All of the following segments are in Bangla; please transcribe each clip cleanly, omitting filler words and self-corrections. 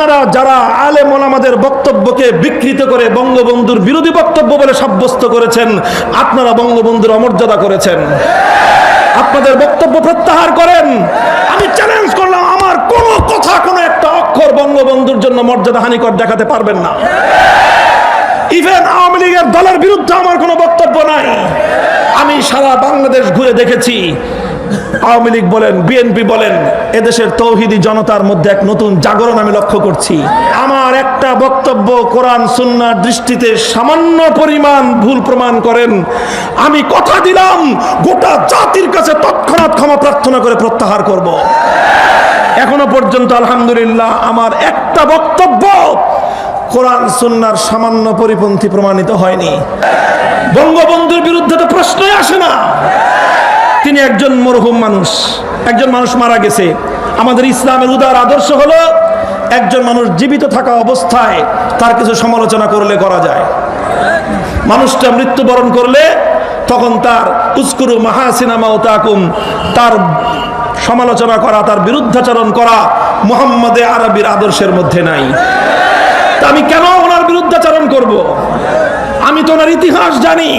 আপনারা যারা আলেম ওলামাদের বক্তব্যকে বিকৃত করে বঙ্গবন্ধুর বিরোধী বক্তব্য বলে সাব্যস্ত করেছেন, আপনারা বঙ্গবন্ধুর অমর্যাদা করেছেন। আপনাদের বক্তব্য প্রত্যাহার করেন। আমি চ্যালেঞ্জ করলাম, আমার কোন কথা, কোন একটা অক্ষর বঙ্গবন্ধুর জন্য মর্যাদা হানিকর দেখাতে পারবেন না। ইভেন আওয়ামী লীগের দলের বিরুদ্ধে আমার কোনো বক্তব্য নাই। আমি সারা বাংলাদেশ ঘুরে দেখেছি, আওয়ামী লীগ বলেন, বিএনপি বলেন, এদেশের তৌহিদি জনতার মধ্যে এক নতুন জাগরণ আমি লক্ষ্য করছি। আমার একটা বক্তব্য কোরআন সুন্নাহর দৃষ্টিতে সামান্য পরিমাণ ভুল প্রমাণ করেন, আমি কথা দিলাম গোটা জাতির কাছে তৎক্ষণাৎ ক্ষমা প্রার্থনা করে প্রত্যাহার করব। এখনো পর্যন্ত আলহামদুলিল্লাহ আমার একটা বক্তব্য কোরআন সুন্নাহর সামান্য পরিপন্থী প্রমাণিত হয়নি। বঙ্গবন্ধুর বিরুদ্ধে তো প্রশ্নই আসে না। তিনি একজন মরহুম মানুষ, একজন মানুষ মারা গেছে। আমাদের ইসলামের উদার আদর্শ হলো একজন মানুষ জীবিত থাকা অবস্থায় তার কিছু সমালোচনা করলে করা যায়। মানুষটা মৃত্যুবরণ করলে তখন তার উস্কুরু মাহাসিনা মাউতাকুম, তার সমালোচনা করা, তার বিরুদ্ধাচরণ করা মুহাম্মদে আরবির আদর্শের মধ্যে নাই। তা আমি কেন ওনার বিরুদ্ধাচরণ করব? আমি তো ওনার ইতিহাস জানি।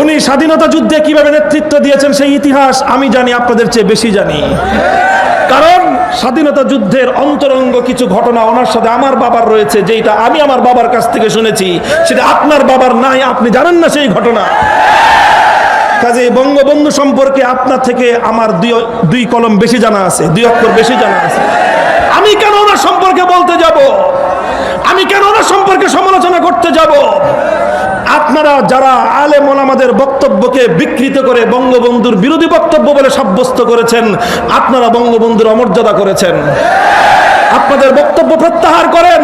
উনি স্বাধীনতা যুদ্ধে কিভাবে নেতৃত্ব দিয়েছেন সেই ইতিহাস আমি জানি, আপনাদের চেয়ে বেশি জানি। কারণ স্বাধীনতা যুদ্ধের অন্তরঙ্গ কিছু ঘটনা ওনার সাথে আমার বাবার রয়েছে, যেটা আমি আমার বাবার কাছ থেকে শুনেছি, সেটা আপনার বাবার নাই, আপনি জানেন না সেই ঘটনা। কাজে বঙ্গবন্ধু সম্পর্কে আপনার থেকে আমার দুই কলম বেশি জানা আছে, দুই অক্ষর বেশি জানা আছে। আমি কেন ওনার সম্পর্কে বলতে যাব? আমি কেন ওনার সম্পর্কে সমালোচনা করতে যাব? আপনারা যারা আলেম ওলামাদের বক্তব্যকে বিকৃত করে বঙ্গবন্ধুর বিরোধী বক্তব্য বলে সাব্যস্ত করেছেন, আপনারা বঙ্গবন্ধুর অমর্যাদা করেছেন। আপনাদের বক্তব্য প্রত্যাহার করেন।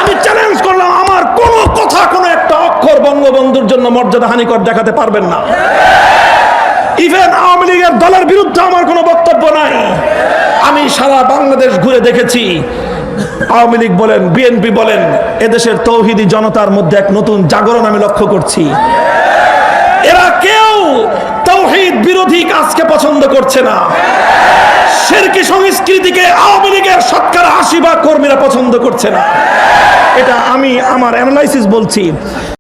আমি চ্যালেঞ্জ করলাম, আমার কোন কথা, কোন একটা অক্ষর বঙ্গবন্ধুর জন্য মর্যাদা হানিকর দেখাতে পারবেন না। ইভেন আওয়ামী লীগের দলের বিরুদ্ধে আমার কোনো বক্তব্য নাই। আমি সারা বাংলাদেশ ঘুরে দেখেছি, আওয়ামী লীগ বলেন, বিএনপি বলেন, এদেশের তৌহিদি জনতার মধ্যে এক নতুন জাগরণ আমি লক্ষ্য করছি। এরা কেউ তাওহীদ বিরোধী কাজকে পছন্দ করছে না। শিরকি সংস্কৃতিকে আওয়ামী লীগের 80% কর্মীরা পছন্দ করছে না। এটা আমি আমার অ্যানালাইসিস বলছি।